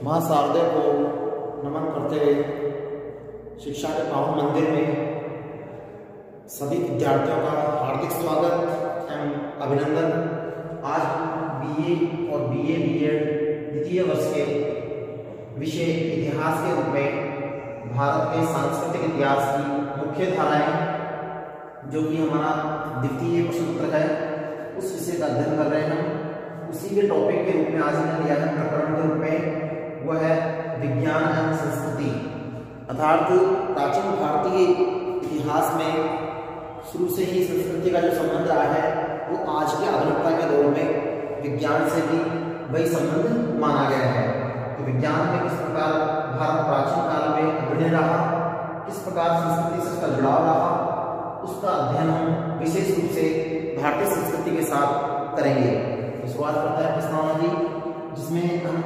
माँ शारदे को नमन करते हुए शिक्षा के पावन मंदिर में सभी विद्यार्थियों का हार्दिक स्वागत एवं अभिनंदन। आज बीए और बीए बीएड द्वितीय वर्ष के विषय इतिहास के रूप में भारत के सांस्कृतिक इतिहास की मुख्य धाराएं जो कि हमारा द्वितीय प्रश्न पत्र है उस विषय का अध्ययन कर रहे हैं हम। उसी के टॉपिक के रूप में आज हमने लिया है प्रकरण के रूप में, वह है विज्ञान एवं संस्कृति। अर्थात प्राचीन भारतीय इतिहास में शुरू से ही संस्कृति का जो संबंध रहा है वो आज के आधुनिकता के दौर में विज्ञान से भी वही संबंध माना गया है। तो विज्ञान में किस प्रकार भारत प्राचीन काल में अग्रणी रहा, किस प्रकार संस्कृति से उसका जुड़ाव रहा, उसका अध्ययन हम विशेष रूप से भारतीय संस्कृति के साथ करेंगे। तो शुरुआत करते हैं प्रश्नावली, जिसमें हम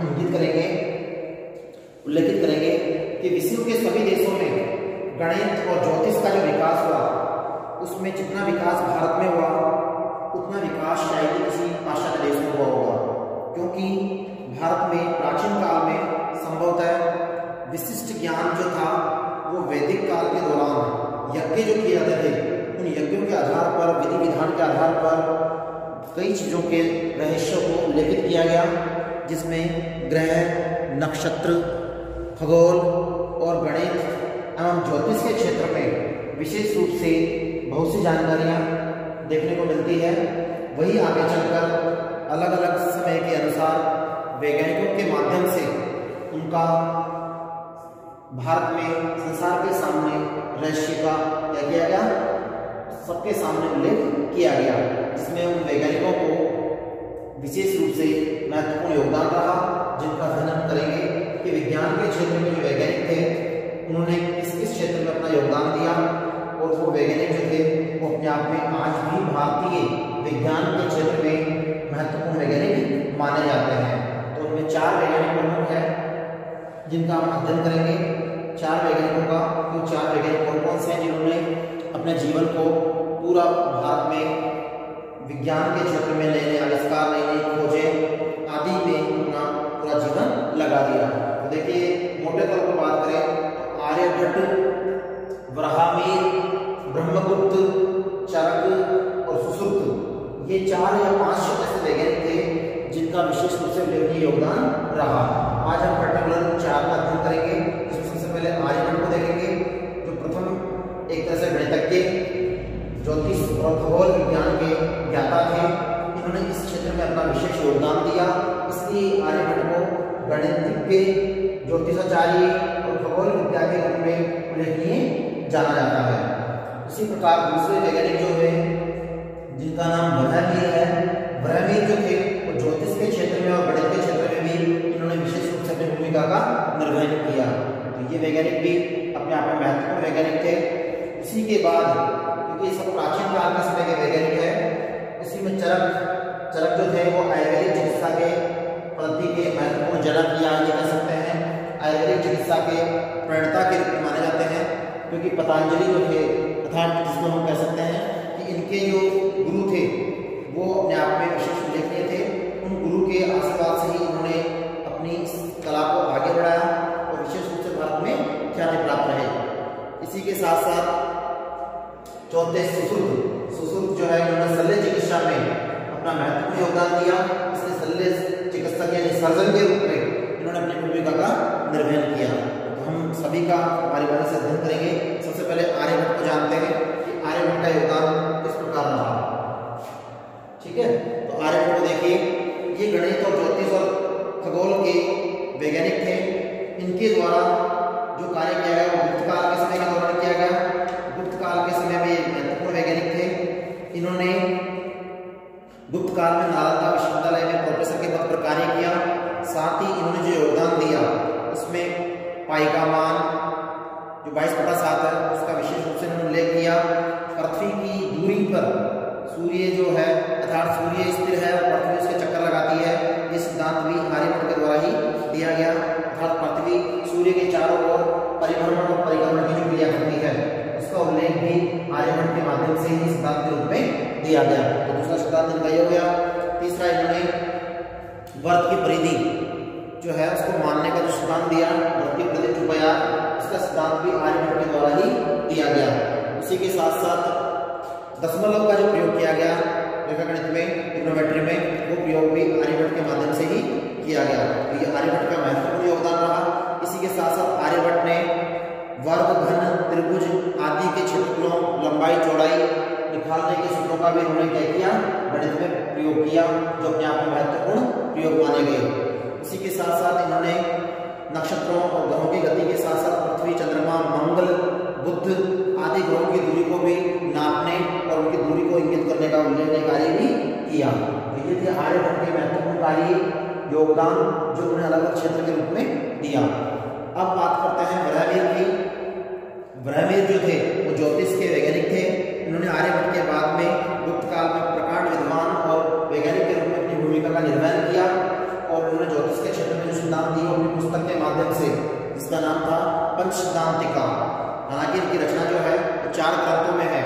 उल्लेखित करेंगे कि विश्व के सभी देशों में गणित और ज्योतिष का जो विकास हुआ उसमें जितना विकास भारत में हुआ उतना विकास शायद किसी पाश्चात्य देश में हुआ होगा, क्योंकि भारत में प्राचीन काल में संभवतः विशिष्ट ज्ञान जो था वो वैदिक काल के दौरान यज्ञ जो किए जाते थे उन यज्ञों के आधार पर, विधि विधान के आधार पर कई चीजों के रहस्यों को उल्लेखित किया गया, जिसमें ग्रह, नक्षत्र, खगोल और गणित एवं ज्योतिष के क्षेत्र में विशेष रूप से बहुत सी जानकारियां देखने को मिलती है। वही आगे चलकर अलग अलग समय के अनुसार वैज्ञानिकों के माध्यम से उनका भारत में संसार के सामने रहस्य का क्या किया गया, सबके सामने उल्लेख किया गया, जिसमें उन वैज्ञानिकों को विशेष रूप से महत्वपूर्ण योगदान रहा, जिनका अध्ययन हम करेंगे कि विज्ञान के क्षेत्र में जो वैज्ञानिक थे उन्होंने किस किस क्षेत्र में अपना योगदान दिया, और वो वैज्ञानिक जो थे वो अपने आप में आज भी भारतीय विज्ञान के क्षेत्र में महत्वपूर्ण वैज्ञानिक माने जाते हैं। तो उनमें 4 वैज्ञानिक प्रमुख हैं जिनका हम अध्ययन करेंगे। 4 वैज्ञानिकों का, तो 4 वैज्ञानिक कौन कौन से हैं जिन्होंने अपने जीवन को पूरा भारत में विज्ञान के क्षेत्र में नए नए आविष्कार, नई नई खोजें आदि में अपना पूरा जीवन लगा दिया। तो देखिए मोटे तौर पर बात करें तो आर्यभट्ट, वराहमिहिर, ब्रह्मगुप्त, चरक और सुश्रुत, ये 4 या 5 ऐसे वैज्ञानिक थे जिनका विशेष रूप से उल्लेखनीय योगदान रहा। आज हम पर्टिकुलर 4 का अध्ययन करेंगे, जिसमें सबसे पहले आर्यभट्ट को देखेंगे जो प्रथम एक तरह से गणितज्ञ, ज्योतिष और खगोल विज्ञान के ज्ञाता थे। इन्होंने इस क्षेत्र में अपना विशेष योगदान दिया, इसलिए आर्यभट्ट को गणितज्ञ, ज्योतिषाचार्य और खगोल विद्या के रूप में उल्लेखनीय जाना जाता है। उसी प्रकार दूसरे वैज्ञानिक जो हुए जिनका नाम वराहमिहिर है, वराहमिहिर जो थे वो ज्योतिष के क्षेत्र में और गणित के क्षेत्र में भी इन्होंने विशेष रूप से अपनी भूमिका का निर्वहन किया। तो ये वैज्ञानिक भी अपने आप में महत्वपूर्ण वैज्ञानिक थे। इसी के बाद, क्योंकि सब प्राचीन काल के समय के वैज्ञानिक है, इसी में चरक जो थे वो आयुर्वेदिक चिकित्सा के पद्धति के महत्वपूर्ण जनक या कह सकते हैं आयुर्वेदिक चिकित्सा के प्रणेता के रूप में माने जाते हैं, क्योंकि पतंजलि जो थे, अर्थात जिसको हम कह सकते हैं कि इनके जो गुरु थे वो अपने आप में विशेष उल्लेखनीय थे। उन गुरु के आशीर्वाद से ही उन्होंने अपनी कला को आगे बढ़ाया और विशेष रूप से भारत में ख्याति प्राप्त रहे। इसी के साथ साथ चौथे सुश्रुत जो है, उन्होंने शल्य चिकित्सा में अपना महत्वपूर्ण योगदान दिया, इसलिए शल्य चिकित्सक यानी सर्जन के रूप में इन्होंने अपनी भूमिका का निर्वहन किया। तो हम सभी का बारी बारी से अध्ययन करेंगे। सबसे पहले आर्यभट्ट को जानते हैं कि आर्यभट्ट का योगदान किस प्रकार रहा। ठीक है, तो आर्यभट्ट को देखिए, ये गणित और ज्योतिष और खगोल के वैज्ञानिक थे। इनके द्वारा जो कार्य किया गया वो गुप्त काल के समय के दौरान किया गया। गुप्त काल के समय में महत्वपूर्ण वैज्ञानिक थे। इन्होंने गुप्त काल में नालंदा विश्वविद्यालय में प्रोफेसर के पद पर कार्य किया। साथ ही इन्होंने जो योगदान दिया उसमें पाई का मान जो 22/7 है उसका विशेष रूप से इन्होंने उल्लेख किया। पृथ्वी की दूरी पर सूर्य जो है, अर्थात सूर्य स्थिर है और पृथ्वी उसके चक्कर लगाती है, ये सिद्धांत भी आर्यभट्ट के द्वारा ही दिया गया। अर्थात पृथ्वी सूर्य के चारों ओर परिभ्रमण और परिक्रमण की जो क्रिया होती है उसका उल्लेख भी आर्यभट्ट के माध्यम से ही सिद्धांत के रूप में दिया गया। तो दूसरा सिद्धांत इनका ये हो गया। तीसरा, इन्होंने वर्त की परिधि जो है उसको मानने का जो सिद्धांत दिया भौतिक प्रदीप चुपाया, उसका सिद्धांत भी आर्यभट्ट के द्वारा ही दिया गया। उसी के साथ साथ दशमलव का जो प्रयोग किया गया रेखागणित में, ट्रिग्नोमेट्री में, वो प्रयोग भी आर्यभट्ट के माध्यम से ही किया गया। तो ये आर्यभट्ट का महत्वपूर्ण योगदान रहा। इसी के साथ साथ आर्यभट्ट ने वर्ग, घन, त्रिभुज आदि के क्षेत्रफलों, लंबाई, चौड़ाई निकालने के सूत्रों का भी उन्होंने क्या किया, गणित में प्रयोग किया, जो अपने आप में महत्वपूर्ण प्रयोग माने गए। इसी के साथ साथ इन्होंने नक्षत्रों और ग्रहों की गति के साथ साथ पृथ्वी, चंद्रमा, मंगल, बुध आदि ग्रहों की दूरी को भी नापने और उनकी दूरी को इंगित करने का उल्लेखनीय कार्य भी किया। ये थे आर्यभट्ट के महत्वपूर्ण कार्य योगदान जो उन्होंने अलग अलग क्षेत्र के रूप में दिया। अब बात करते हैं ब्रह्मवीर की। ब्रह्मवीर जो थे वो ज्योतिष के वैज्ञानिक थे। उन्होंने आर्यभट्ट के बाद में गुप्त काल में प्रकांड विद्वान और वैज्ञानिक के रूप में अपनी भूमिका का निर्वहन किया और उन्होंने ज्योतिष के क्षेत्र में जो सिद्धांत दिए अपनी पुस्तक के माध्यम से, जिसका नाम था पंचसिद्धांतिका। हालांकि इनकी रचना जो है वो 4 ग्रंथों में है।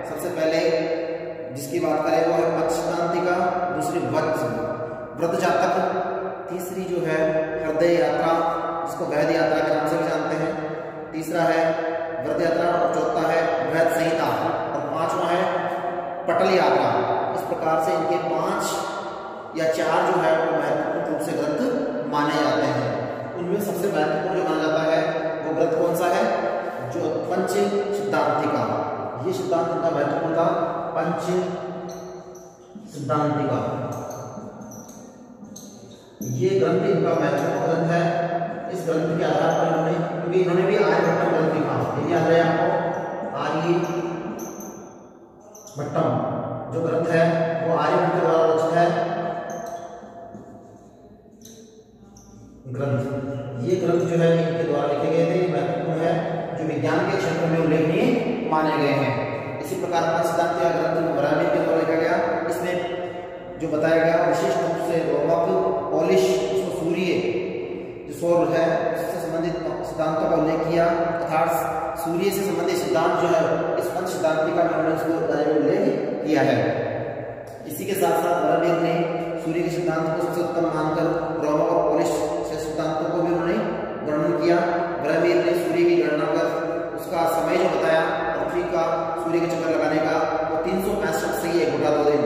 सबसे पहले जिसकी बात करें वो है पंचसिद्धांतिका, दूसरी व्रत जातक, तीसरी जो है हृदय यात्रा जिसको वैध यात्रा के नाम से भी जानते हैं, तीसरा है व्रत यात्रा और चौथा है वैध संहिता और 5वां है पटल यात्रा। इस प्रकार से इनके 5 या 4 जो है वो महत्वपूर्ण रूप से ग्रंथ माने जाते हैं। उनमें सबसे महत्वपूर्ण जो माना जाता है वो ग्रंथ कौन सा है, जो पंच सिद्धांतिका। ये सिद्धांत इनका महत्वपूर्ण था, पंच सिद्धांतिका। ये ग्रंथ इनका महत्वपूर्ण ग्रंथ है। इस ग्रंथ के आधार पर इन्होंने भी आर्यभट्टम ग्रंथ लिखा। याद रहे आपको, आर्यभट्टम जो ग्रंथ है वो आर्यभट्ट के द्वारा रचित है ग्रंथ। ये ग्रंथ जो है इनके द्वारा लिखे गए थे, महत्वपूर्ण है, जो विज्ञान के क्षेत्र में उल्लेखनीय माने गए हैं। इसी प्रकार का सिद्धांत या ग्रंथ ब्रह्मवीर के द्वारा लिखा गया। इसमें जो बताया गया विशेष रूप से रोमक, पॉलिश, उसको सूर्य जो सौर है उससे संबंधित सिद्धांतों का उल्लेख किया, अर्थात सूर्य से संबंधित सिद्धांत जो है इस पंच सिद्धांतिका में उन्होंने उसको उल्लेख किया है। इसी के साथ साथ ब्रह्मवीर ने सूर्य के सिद्धांत को सबसे उत्तम मानकर रोमक और पॉलिश से सिद्धांतों को भी उन्होंने वर्णन किया। ब्रह्मवीर ने सूर्य की गणना कर उसका समय जो बताया पृथ्वी का सूर्य के चक्कर लगाने का, वो 365 से 1 घंटा 2 दिन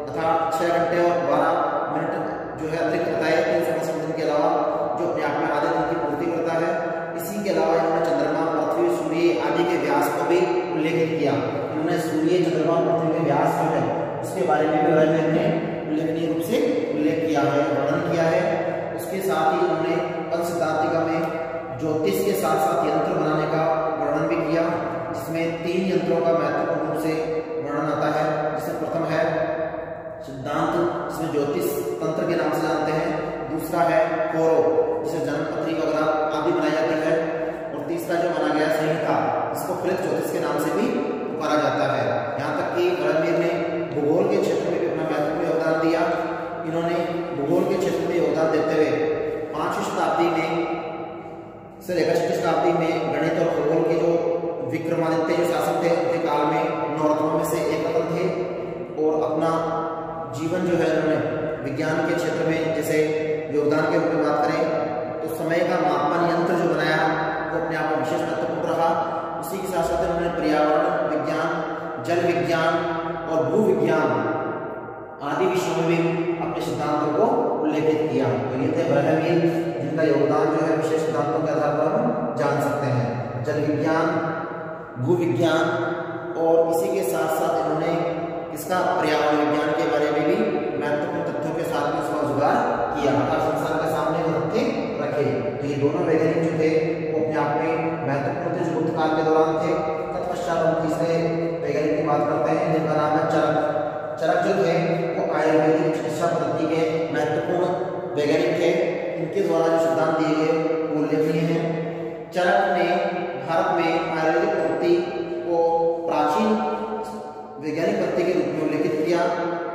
अर्थात 6 घंटे और 12 मिनट जो है अतिरिक्त बताया 365 दिन के अलावा, जो अपने आप में आधे दिन की पूर्ति करता है। इसी के अलावा इन्होंने चंद्रमा, पृथ्वी, सूर्य आदि के व्यास को भी उल्लेखित किया। इन्होंने सूर्य, चंद्रमा, पृथ्वी के व्यास जो है उसके बारे में भी ब्रह्मवीर ने उल्लेखनीय रूप से उल्लेख किया है, वर्णन किया है। उसके साथ ही उन्होंने पंच सिद्धांतिका में ज्योतिष के साथ साथ यंत्र बनाने का वर्णन भी किया, जिसमें 3 यंत्रों का महत्वपूर्ण रूप से वर्णन आता है। जिसमें प्रथम है सिद्धांत, जिसमें ज्योतिष तंत्र के नाम से जानते हैं। दूसरा है कोरो, जिसे जन्मपत्री वगैरह आदि बनाई जाती है। और तीसरा जो माना गया संहिता, जिसको फलित ज्योतिष के नाम से भी पुकारा जाता है। यहाँ तक कि ब्रह्मवीर ने भूगोल के क्षेत्र में भी अपना महत्वपूर्ण योगदान दिया। इन्होंने भूगोल के क्षेत्र में योगदान देते हुए 5वीं शताब्दी में से लेकर 6वीं शताब्दी में गणित और भूगोल के जो विक्रमादित्य जो शासक थे उनके काल में 9 रत्नों में से एक रत्न थे। और अपना जीवन जो है उन्होंने विज्ञान के क्षेत्र में जैसे योगदान के रूप में बात करें तो समय का मापन यंत्र जो बनाया वो अपने आप में विशेष महत्वपूर्ण रहा। उसी के साथ साथ उन्होंने पर्यावरण विज्ञान, जल विज्ञान और भू विज्ञान आदि विषयों में भी अपने सिद्धांतों को उल्लेखित किया। तो ये थे ब्रह्मवीर, जिनका योगदान जो है विशेष सिद्धांतों के आधार पर हम जान सकते हैं। जल विज्ञान, भू विज्ञान और इसी के साथ साथ इन्होंने इसका पर्यावरण विज्ञान के बारे में भी महत्वपूर्ण तथ्यों के साथ में उसका जुगाड़ किया, अर्थात संसार के सामने वो तथ्य रखे। तो ये दोनों वैज्ञानिक जो थे वो अपने आप में महत्वपूर्ण थे, जो गुप्त काल के दौरान थे। तत्पश्चात हम तीसरे वैज्ञानिक की बात करते हैं, जिनका नाम है चरक। चरक जो थे वो आयुर्वेदिक चिकित्सा पद्धति के महत्वपूर्ण वैज्ञानिक थे। इनके द्वारा जो सिद्धांत दिए गए वो उल्लेखनीय हैं। चरक ने भारत में आयुर्वेदिक पद्धति को प्राचीन वैज्ञानिक पद्धति के रूप में उल्लेखित किया।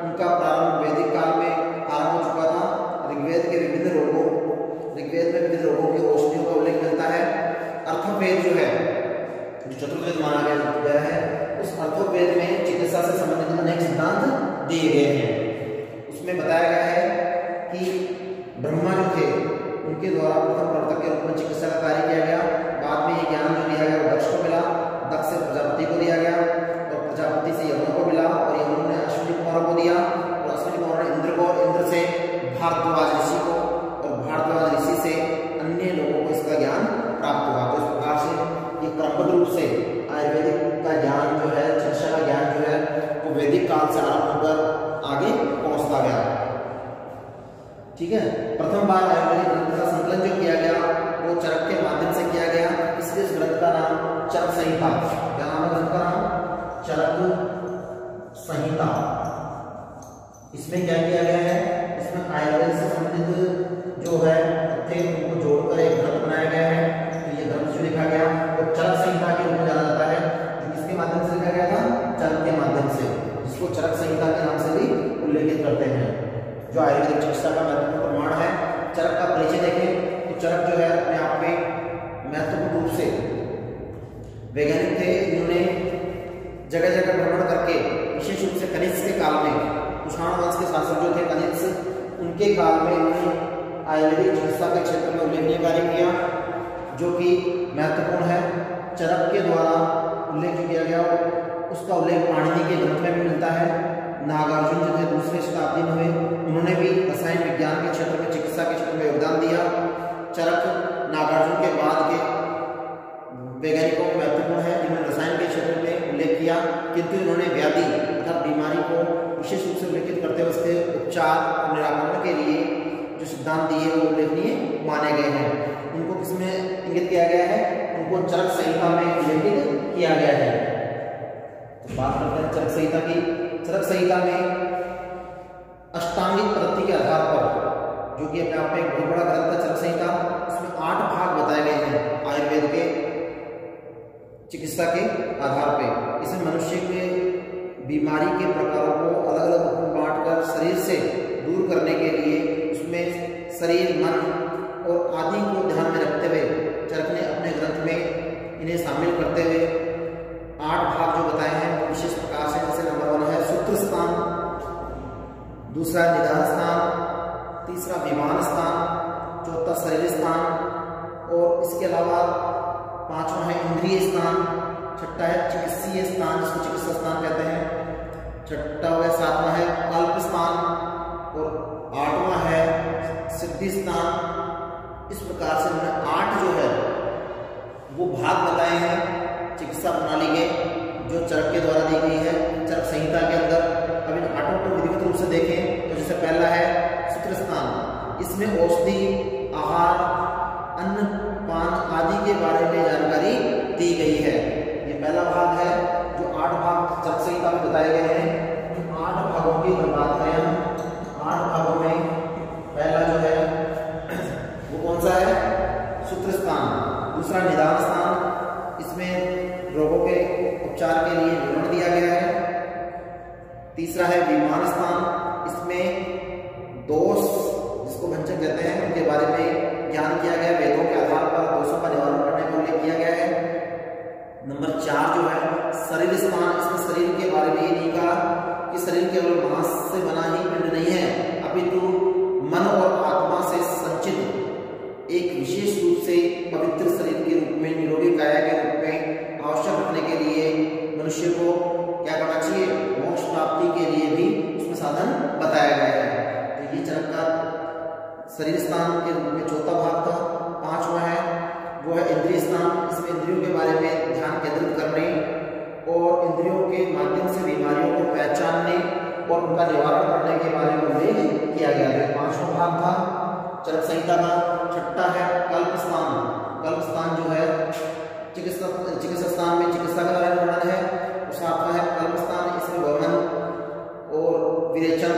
उनका प्रारंभ वैदिक काल में आरंभ हो चुका था। ऋग्वेद में विभिन्न रोगों की औषधियों का उल्लेख मिलता है। अर्थवेद जो है, जो चतुर्वेद माना गया है, उस अर्थवेद में चिकित्सा से संबंधित अनेक सिद्धांत दिए गए हैं। उसमें बताया गया है कि ब्रह्मा जो थे उनके द्वारा प्रथम प्रवर्तक के रूप में चिकित्सा का कार्य किया गया। बाद में ये ज्ञान जो दिया गया वो दक्ष को मिला, दक्ष से प्रजापति को दिया गया और प्रजापति से यमन को मिला और यमन ने अश्विनी कुमारों को दिया और अश्विनी कुमारों ने इंद्र को, इंद्र से भारद्वाज ऋषि को और भारद्वाज ऋषि से अन्य लोगों को इसका ज्ञान प्राप्त हुआ। तो इस प्रकार से ये क्रमबद्ध रूप से आयुर्वेदिक का ज्ञान जो है, चिकित्सा का ज्ञान जो है वो वैदिक काल से आरंभ होकर आगे पहुंचता गया। ठीक है, प्रथम बार आयुर्वेदिक ग्रंथ का संकलन जो किया गया वो चरक के माध्यम से किया गया, इसलिए इस ग्रंथ का नाम चरक संहिता। क्या नाम है ग्रंथ का नाम? चरक संहिता। इसमें क्या किया गया है? इसमें आयुर्वेद से संबंधित जो है थे उनको जोड़कर एक ग्रंथ बनाया गया है। तो ये ग्रंथ जो लिखा गया वो चरक संहिता के रूप में जाना जाता है। किसके माध्यम से लिखा गया था? चरक के माध्यम से, जिसको चरक संहिता के नाम से भी उल्लेखित करते हैं। जो आयुर्वेदिक चिकित्सा का महत्वपूर्ण प्रमाण है। चरक का परिचय देखें तो चरक जो है अपने आप में महत्वपूर्ण रूप से वैज्ञानिक थे। इन्होंने जगह जगह भ्रमण करके विशेष रूप से कनिष्क के काल में, कुषाण वंश के शासक जो थे कनिष्क, उनके काल में इन्होंने आयुर्वेदिक चिकित्सा के क्षेत्र में उल्लेखनीय कार्य किया जो कि महत्वपूर्ण है। चरक के द्वारा उल्लेख जो किया गया उसका उल्लेख पाणिनि के ग्रंथ में भी मिलता है। नागार्जुन जो थे दूसरे शताब्दी में हुए, उन्होंने भी रसायन विज्ञान के क्षेत्र में, चिकित्सा के क्षेत्र में योगदान दिया। चरक नागार्जुन के बाद के वैज्ञानिकों में महत्वपूर्ण है जिन्होंने रसायन के क्षेत्र में उल्लेख किया, किंतु इन्होंने व्याधि अर्थात बीमारी को विशेष रूप से उल्लेखित करते हुए उसके उपचार और निराकरण के लिए जो सिद्धांत दिए वो उल्लेखनीय माने गए हैं। उनको किसमें इंगित किया गया है? उनको चरक संहिता में उल्लेखित किया गया है। तो बात करते हैं चरक संहिता की। चरक संहिता में अष्टांगिक पद्धति के आधार पर, जो कि अपने आप में एक बहुत बड़ा ग्रंथ है चरक संहिता, उसमें 8 भाग बताए गए हैं आयुर्वेद के चिकित्सा के आधार पे। इसमें मनुष्य के बीमारी के प्रकारों को अलग अलग रूप में बांटकर शरीर से दूर करने के लिए उसमें शरीर, मन और आदि को ध्यान में रखते हुए चरक ने अपने ग्रंथ में इन्हें शामिल करते हुए 8 भाग जो बताए हैं वो विशेष प्रकार से। जैसे नंबर 1 है सूत्र स्थान, दूसरा निदान स्थान, तीसरा विमान स्थान, चौथा शरीर स्थान और इसके अलावा 5वां है इंद्रिय स्थान, छठा है चिकित्सीय स्थान जिसको चिकित्सा स्थान कहते हैं, छठा है 7वां है कल्प स्थान और 8वां है सिद्धि स्थान। इस प्रकार से हमने 8 जो है वो भाग बताए हैं चिकित्सा प्रणाली के, जो चरक के द्वारा दी गई है चरक संहिता के अंदर। अब इन 8 को विधिवत रूप से देखें तो जैसे पहला है सूत्र स्थान, इसमें औषधि, आहार, अन्न, पान आदि के बारे में जानकारी दी गई है। ये पहला भाग है जो 8 भाग चरक संहिता में बताए गए हैं। 8 भागों की बात करें हम, 8 भागों में पहला जो है वो कौन सा है? सूत्र स्थान। दूसरा निदान स्थान, इसमें रोगों के उपचार के लिए विवरण दिया गया है। तीसरा है विमान स्थान, इसमें दोष जिसको भंजक कहते हैं उनके बारे में ज्ञान किया गया, वेदों के आधार पर दोषों का निवारण करने का उल्लेख किया गया है। नंबर 4 जो है शरीर स्थान, इसमें शरीर के बारे में ये नहीं कहा कि शरीर केवल मांस से बना ही पिंड नहीं है, अपितु मन और आत्मा से संचित एक विशेष रूप से पवित्र शरीर के रूप में, निरोगी काया के रूप में आवश्यक रखने के लिए मनुष्य को क्या करना चाहिए? मोक्ष प्राप्ति के लिए भी उसमें साधन बताया गया है। तो ये चरक का शरीर स्थान के रूप में चौथा भाग था। 5वां है वो है इंद्रिय स्थान, इसमें इंद्रियों के बारे में ध्यान केंद्रित करने और इंद्रियों के माध्यम से बीमारियों को पहचानने और उनका निवारण करने के बारे में उल्लेख किया गया है। 5वां भाग था चरक संहिता का। छठा है कल्प स्थान। कल्प स्थान जो है चिकित्सा स्थान में चिकित्सा के बारे में वर्णन है। 7वां है कल्प स्थान, इसमें वमन और विरेचन,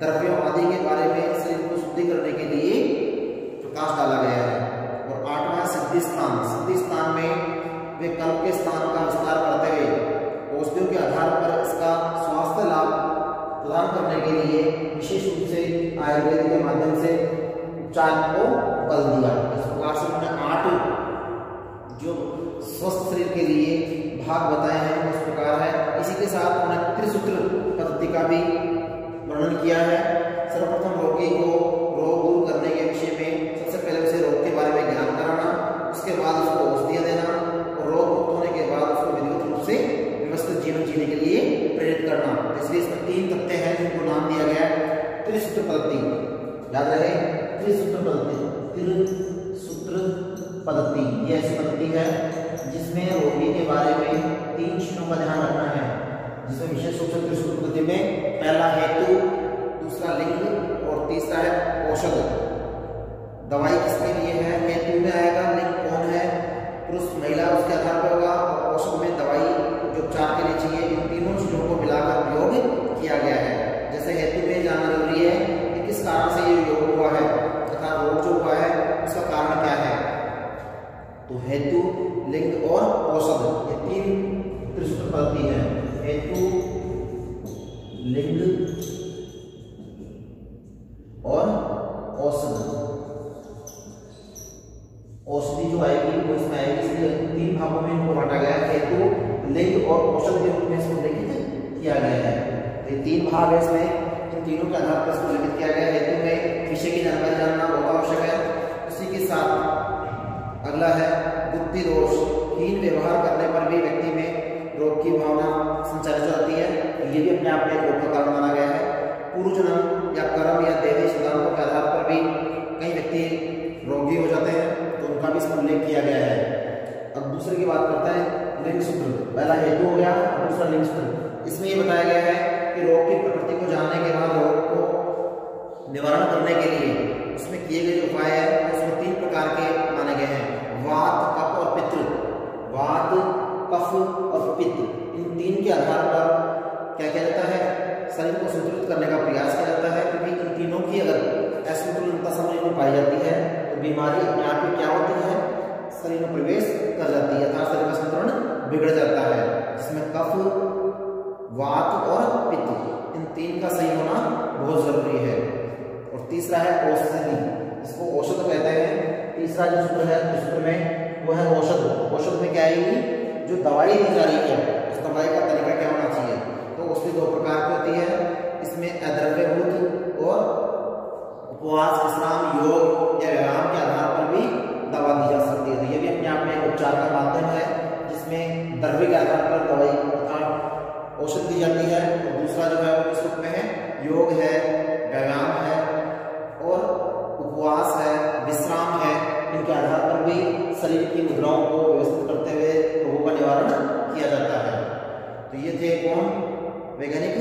द्रव्यों आदि के बारे में शरीर को शुद्धि करने के लिए प्रकाश डाला गया है। और 8वां सिद्धि स्थान। सिद्धि स्थान में वे कल्प के स्थान का विस्तार करते हुए औषधियों के आधार पर इसका स्वास्थ्य लाभ प्रदान करने के लिए विशेष रूप से आयुर्वेद के माध्यम से उपचार को बल दिया। इस प्रकार से उन्होंने 8 जो स्वस्थ शरीर के लिए भाग बताए हैं उस प्रकार है। इसी के साथ उन्होंने त्रिसूत्र पद्धति का भी वर्णन किया है। सर्वप्रथम रोगी को रोग दूर करने के विषय में इसलिए इसमें 3 तथ्य हैं जिनको नाम दिया गया है त्रिसूत्र पद्धति। याद रहे, त्रिसूत्र पद्धति, त्रिसूत्र पद्धति ये ऐसी पद्धति है जिसमें रोगी के बारे में 3 चीजों का ध्यान रखना है, जिसमें विशेष रूप से त्रिसूत्र पद्धति में पहला हेतु, दूसरा लिंग और तीसरा है औषध। दवाई किसके लिए है, हेतु में आएगा, लिंग कौन है, पुरुष महिला उसके आधार पर होगा, और औषध में दवाई जो उपचार के लिए चाहिए, इन तीनों चीजों को मिलाकर प्रयोग किया गया है। जैसे हेतु में जानना जरूरी है कि किस कारण से ये योग हुआ है तथा रोग जो हुआ है उसका कारण क्या है। तो हेतु, लिंग और औषध ये 3 त्रिसूत्र पद्धति है। हेतु, लिंग और औषध। औषधि जो आएगी वो इसमें आएगी, इसलिए 3 भागों में इनको बांटा गया है। हेतु, लिंग और औषध के रूप में इसको उल्लेखित किया गया है। तो ये 3 भाग है इसमें, इन तीनों के आधार पर इसको उल्लेखित किया गया है। हेतु में विषय की जानकारी जानना बहुत आवश्यक है। उसी के साथ अगला है बुद्धि दोष। हीन व्यवहार करने पर भी व्यक्ति में रोग की भावना संचालित होती है, ये भी अपने आप में एक रोग का कारण माना गया है। पूर्व जन्म या कर्म या दैवीय सिद्धांतों के आधार पर भी कई व्यक्ति रोगी हो जाते हैं, तो उनका भी इसमें उल्लेख किया गया है। अब दूसरे की बात करते हैं लिंग सूत्र। पहला हेतु हो गया, दूसरा लिंग सूत्र। इसमें ये बताया गया है कि रोग की प्रकृति को जानने के बाद रोग को निवारण करने के लिए उसमें किए गए जो उपाय है उसमें 3 प्रकार के माने गए हैं, वात, कफ और पित्त। वात, कफ और पित्त, इन 3 के आधार पर क्या किया जाता है, शरीर को संतुलित करने का प्रयास किया जाता है। क्योंकि इन तीनों की अगर असंतुलनता शरीर में पाई जाती है तो बीमारी अपने आप में क्या होती है, शरीर में प्रवेश कर जाती है, अर्थात शरीर का संतुलन बिगड़ जाता है। जिसमें कफ, वात और पित्त, इन 3 का सही होना बहुत जरूरी है। और तीसरा है औषधि, इसको औषध कहते हैं। तीसरा जो सूत्र है सूत्र में वो है औषध। औषध में क्या आएगी, जो दवाई दी जा रही है उस दवाई का तरीका क्या होना चाहिए। तो औषधि 2 प्रकार की होती है, इसमें अद्रव्यभूत और उपवास, विश्राम, योग या व्यायाम के आधार पर भी दवा दी जा सकती है। तो ये भी अपने आप में एक उपचार का माध्यम है, जिसमें द्रव्य के आधार पर दवाई अर्थात औषध दी जाती है। और दूसरा जो है वो किस रूप में है, योग है, व्यायाम है और उपवास है, विश्राम है। इनके आधार पर भी शरीर की मुद्राओं को व्यवस्थित करते हुए रोगों का निवारण किया जाता है। तो ये थे कौन, वैज्ञानिक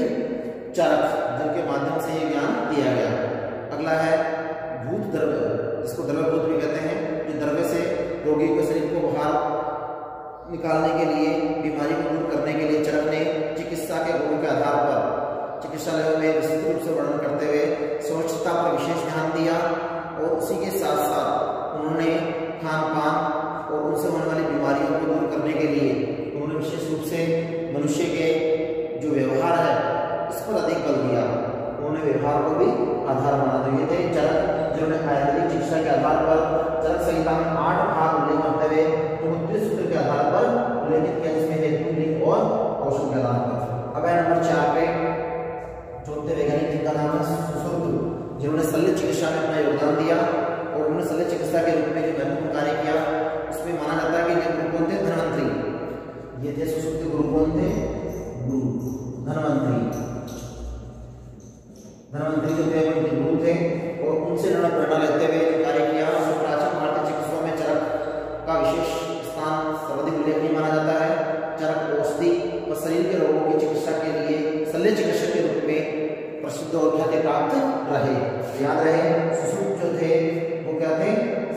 चरक, जिनके माध्यम से ये ज्ञान दिया गया। अगला है भूत द्रव्य, जिसको द्रव्यभूत भी कहते हैं। जो द्रव्य से रोगी के शरीर को बाहर निकालने के लिए, बीमारी को दूर करने के लिए चरक ने चिकित्सा के गुणों के आधार पर चिकित्सालयों में विस्तृत रूप से वर्णन करते हुए स्वच्छता पर विशेष ध्यान दिया। और उसी के साथ साथ उन्होंने खान पान और उनसे होने वाली बीमारियों को दूर करने के लिए उन्होंने विशेष रूप से मनुष्य के जो व्यवहार है इस पर अधिक बल दिया। उन्होंने व्यवहार को भी आधार माना। तो ये थे चरक, जिन्होंने आयुर्वेदिक चिकित्सा के आधार पर चरक संहिता में 8 भाग उल्लेख करते हुए उनको त्रिसूत्र के आधार पर उल्लेखित किया, जिसमें हेतु, लिंग और औषध के आधार पर। अब है नंबर 4 पे चौथे वैज्ञानिक जिनका नाम है सुश्रुत, जिन्होंने शल्य चिकित्सा में अपना योगदान दिया। और उन्होंने शल्य चिकित्सा के रूप में जो महत्वपूर्ण कार्य किया उसमें माना जाता है कि ये गुरु कौन थे, धन्वंतरी। ये थे सुश्रुत के गुरु कौन थे, गुरु धन्वंतरी। धन्वंतरी जो थे वो गुरु थे और उनसे उन्होंने प्रेरणा लेते हुए जो कार्य किया। प्राचीन भारतीय चिकित्सकों में चरक का विशेष स्थान सर्वाधिक उल्लेखनीय माना जाता है। चरक औषधि और शरीर के रोगों की चिकित्सा के लिए शल्य चिकित्सक के रूप में प्रसिद्ध और ख्याति प्राप्त रहे। याद रहे, सुश्रुत जो थे वो क्या थे,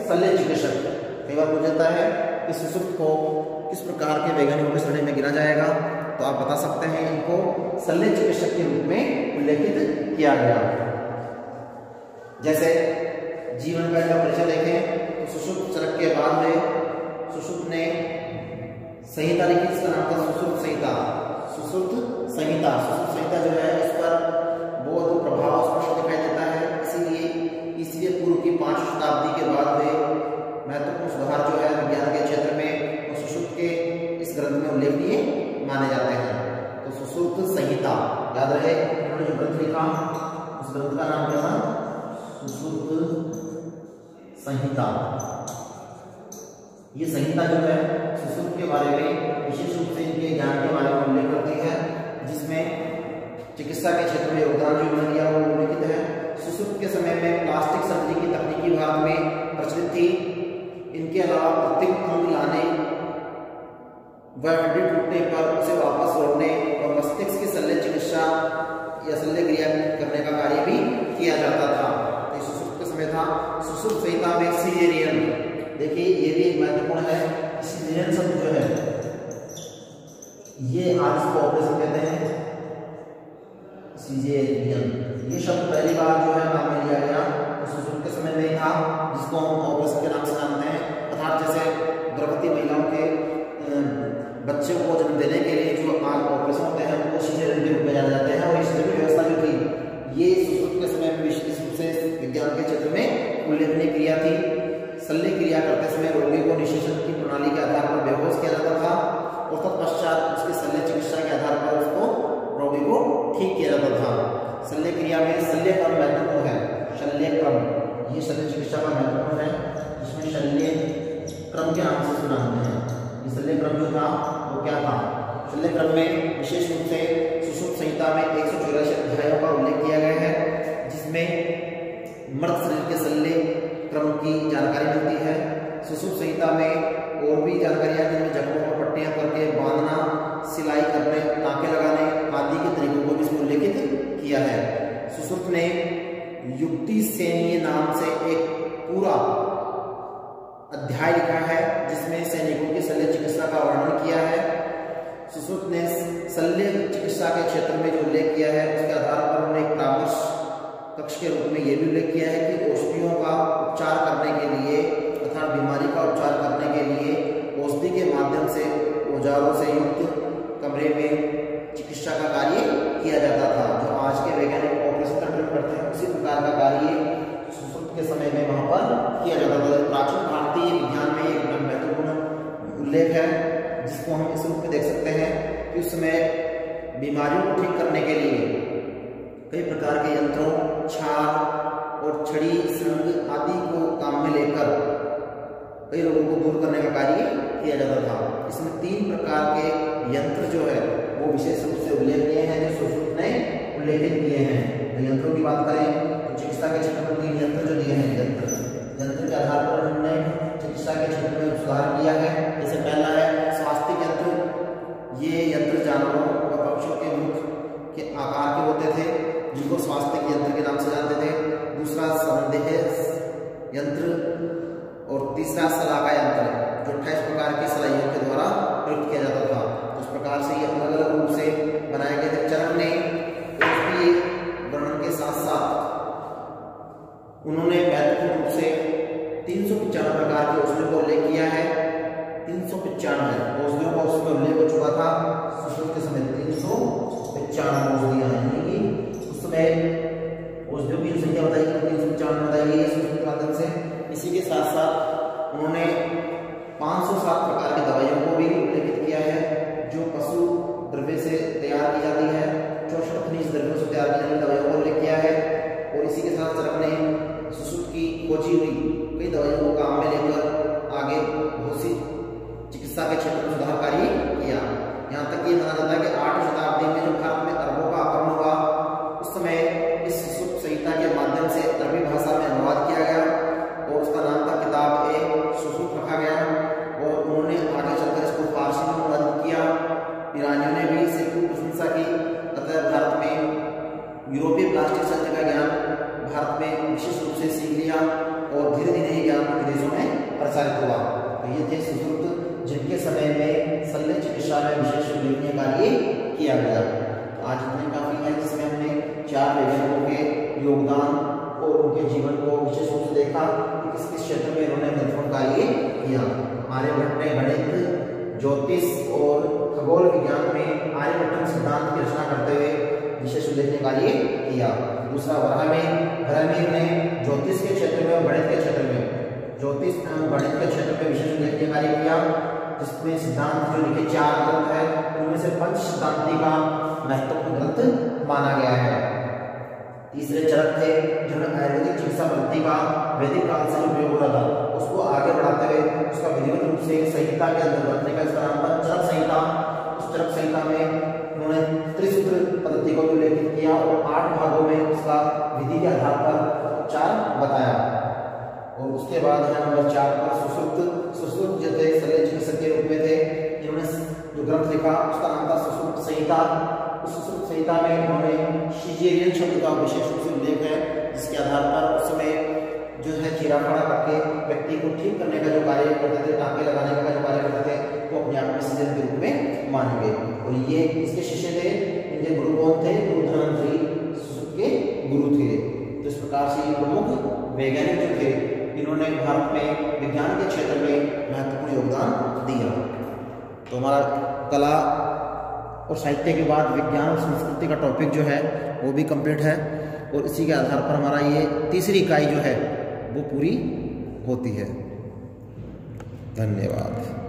शल्य चिकित्सक। कई बार पूछा जाता है कि सुश्रुत को किस प्रकार के वैज्ञानिकों की श्रेणी में गिना जाएगा, तो आप बता सकते हैं इनको शल्य चिकित्सक के रूप में उल्लेखित किया गया। जैसे जीवन का इनका परिचय देखें तो सुश्रुत चरक के बाद में सुश्रुत ने संहिता लिखी, इसका नाम था सुश्रुत संहिता। सुश्रुत संहिता, सुश्रुत संहिता जो है इस पर बहुत प्रभाव स्पष्ट दिखाई देता है। इसीलिए पूर्व की 5 शताब्दी के बाद में महत्वपूर्ण सुधार जो है विज्ञान के क्षेत्र में वो सुश्रुत के इस ग्रंथ में उल्लेखनीय माने जाते हैं। तो सुश्रुत संहिता याद रहे, उन्होंने जो ग्रंथ लिखा उस ग्रंथ का नाम क्या था, सुश्रुत संहिता। ये संहिता जो है सुश्रुत के बारे में विशेष रूप से इनके ज्ञान के बारे में उल्लेख करती है, जिसमें चिकित्सा चिकित्सा के क्षेत्र में योगदान जो उन्होंने दिया वो उल्लेखित है। सुश्रुत के समय में प्लास्टिक सर्जरी की तकनीकी भारत में प्रचलित थी। इनके अलावा कृत्रिम अंग लाने व हड्डी टूटने पर उसे वापस जोड़ने और मस्तिष्क की शल्य चिकित्सा या शल्य क्रिया करने का कार्य भी किया जाता था। तो सुश्रुत का समय था। सुश्रुत संहिता में सीजेरियन, देखिए ये भी महत्वपूर्ण है। सीजेरियन शब्द जो है ये आज इसको ऑपरेशन कहते हैं, सीजेरियन। ये शब्द पहली बार जो है नाम में लिया गया तो सुश्रुत के समय में था, जिसको हम ऑपरेशन के नाम से जानते हैं। अर्थात जैसे गर्भवती महिलाओं के बच्चे को जन्म देने के लिए जो ऑपरेशन होते हैं उनको सीजेरियन के रूप में जाने जाते हैं। और इस व्यवस्था जो थी ये सुश्रुत के समय में विशेष रूप से विज्ञान के क्षेत्र में उल्लेखनीय क्रिया थी। शल्य क्रिया करते समय रोगी को निषेचन की प्रणाली के आधार पर बेहोश किया जाता था और तत्पश्चात उसके शल्य चिकित्सा के आधार पर उसको रोगी को ठीक किया जाता था। शल्य क्रिया में शल्य क्रम महत्वपूर्ण है। शल्य क्रम ये शल्य चिकित्सा का महत्वपूर्ण है, जिसमें शल्य क्रम के नाम से सुना होते हैं। शल्य क्रम जो था वो क्या था? शल्य क्रम में विशेष रूप से सुश्रुत संहिता में 184 अध्यायों का उल्लेख किया गया है, जिसमें मर्द शरीर के शल्य क्रम की जानकारी मिलती है। सुश्रुत संहिता में और भी जानकारियां जिनमें जख्मों पर पट्टियां करके बांधना, सिलाई करने, टाँके लगाने आदि के तरीकों को भी इसमें उल्लेखित किया है। सुश्रुत ने युक्ति सैन्य नाम से एक पूरा अध्याय लिखा है, जिसमें सैनिकों की शल्य चिकित्सा का वर्णन किया है। सुश्रुत ने शल्य चिकित्सा के क्षेत्र में जो उल्लेख किया है उसके आधार पर उन्होंने एक परामर्श कक्ष के रूप में यह भी उल्लेख किया है कि औषधियों का उपचार करने के लिए तथा बीमारी का उपचार करने के लिए औषधि के माध्यम से औजारों से युक्त कमरे में चिकित्सा का कार्य किया जाता था। जो आज के वैज्ञानिक ऑपरेशन करते हैं उसी प्रकार का कार्य सुश्रुत के समय में वहां पर किया जाता था। प्राचीन भारतीय विज्ञान में एक महत्वपूर्ण उल्लेख है, जिसको हम इस रूप में देख सकते हैं कि उस समय बीमारियों को ठीक करने के लिए कई प्रकार के यंत्रों, छाल और छड़ी, संग आदि को काम में लेकर कई रोगों को दूर करने का कार्य किया जाता था। इसमें 3 प्रकार के यंत्र जो है वो विशेष रूप से उल्लेखनीय हैं, जो सुश्रुत ने उल्लेखित किए हैं। तो यंत्रों की बात करें तो चिकित्सा के क्षेत्र में 3 यंत्र जो दिए हैं, यंत्र के आधार पर उन्होंने चिकित्सा के क्षेत्र में सुधार किया है। जैसे पहला है स्वास्थ्य यंत्र। ये यंत्र जानवरों व पक्षियों के मुख के आकार के होते थे, जिनको स्वास्थ्य यंत्र के नाम से जानते थे। दूसरा संदेह यंत्र और तीसरा सलाका यंत्र, जो 28 प्रकार की सलाइयों के द्वारा प्रयुक्त किया जाता था। तो इस प्रकार से ये अलग अलग रूप से बनाए गए थे। चरक ने उसकी वर्णन के साथ साथ उन्होंने महत्वपूर्ण रूप से 395 प्रकार के औषधियों का उल्लेख किया है। 395 औषधियों का उसमें उल्लेख हो चुका था सुश्रुत के समय। 395 औषधियां, यानी कि उस समय औषधियों की संख्या बताई गई 395 बताई गई सुश्रुत के माध्यम से। इसी के साथ साथ उन्होंने 507 प्रकार की दवाइयों को भी उल्लेखित किया है, जो पशु द्रव्य से तैयार की जाती है। 64 खनिज द्रव्यों से तैयार की जाने वाली दवाइयों का उल्लेख किया है। और इसी के साथ चरक ने सुश्रुत की खोजी हुई कई दवाइयों को काम में लेकर आगे बहुत सी चिकित्सा के क्षेत्र में सुधार कार्य किया। यहाँ तक ये माना जाता है कि 8वीं शताब्दी में जब भारत में अरबों का आक्रमण हुआ, उस समय इस सुश्रुत संहिता के माध्यम से अरबी भाषा में अनुवाद किया गया और उसका नाम था किताब ए सुश्रुत रखा गया। और उन्होंने आगे चलकर इसको फारसी में अनुवादित किया। ईरानियों ने भी इसे खूब प्रशंसा की। अतः भारत में यूरोपीय प्लास्टिक सर्जरी का ज्ञान भारत में विशेष रूप से सीख लिया और धीरे धीरे ये ज्ञान विदेशों में प्रसारित हुआ। तो ये थे सुश्रुत, जिनके समय में शल्य चिकित्सा में विशेष उल्लेखनीय कार्य किया गया। आज इतने काफी है, जिसमें हमने 4 वैज्ञानिकों के योगदान और उनके जीवन को विशेष रूप से देखा कि किस किस क्षेत्र में उन्होंने महत्वपूर्ण कार्य किया। आर्यभट्ट ने गणित, ज्योतिष और खगोल विज्ञान में आर्यभट्ट सिद्धांत की रचना करते हुए विशेष उल्लेखनीय कार्य किया। दूसरा ब्राह्मीर ने ज्योतिष के क्षेत्र में और गणित के क्षेत्र में, ज्योतिष एवं गणित के क्षेत्र में विशेष उल्लेखनीय कार्य किया, जिसमें सिद्धांत जो लिखे 4 ग्रंथ है, उनमें से पंच सिद्धांति का महत्वपूर्ण ग्रंथ माना गया है। तीसरे चरक थे, जिन्होंने आयुर्वेदिक चिकित्सा पद्धति का वैदिक काल से उपयोग हो रहा था उसको आगे बढ़ाते हुए उसका विधिवत रूप से संहिता के अंदर रखने का इसका नाम चरक संहिता। उस चरक संहिता में उन्होंने त्रिसूत्र पद्धति को उल्लेखित किया ग्रंथ लिखा उसका नाम था सुश्रुत संहिता। उस सुश्रुत संहिता में उन्होंने सीजेरियन शब्द का विशेष रूप से उल्लेख है, जिसके आधार पर उस समय जो है चीराफाड़ा करके व्यक्ति को ठीक करने का जो कार्य करते थे, टाँके लगाने का जो कार्य करते थे, वो अपने आप में सीजन के रूप में माने गए। और ये इसके शिष्य थे, इनके गुरु कौन थे? गुरु धन्वंतरि सुश्रुत के गुरु थे। तो इस प्रकार से ये प्रमुख वैज्ञानिक जो थे, इन्होंने भारत में विज्ञान के क्षेत्र में महत्वपूर्ण योगदान दिया। तो हमारा कला और साहित्य के बाद विज्ञान और संस्कृति का टॉपिक जो है वो भी कंप्लीट है, और इसी के आधार पर हमारा ये तीसरी इकाई जो है वो पूरी होती है। धन्यवाद।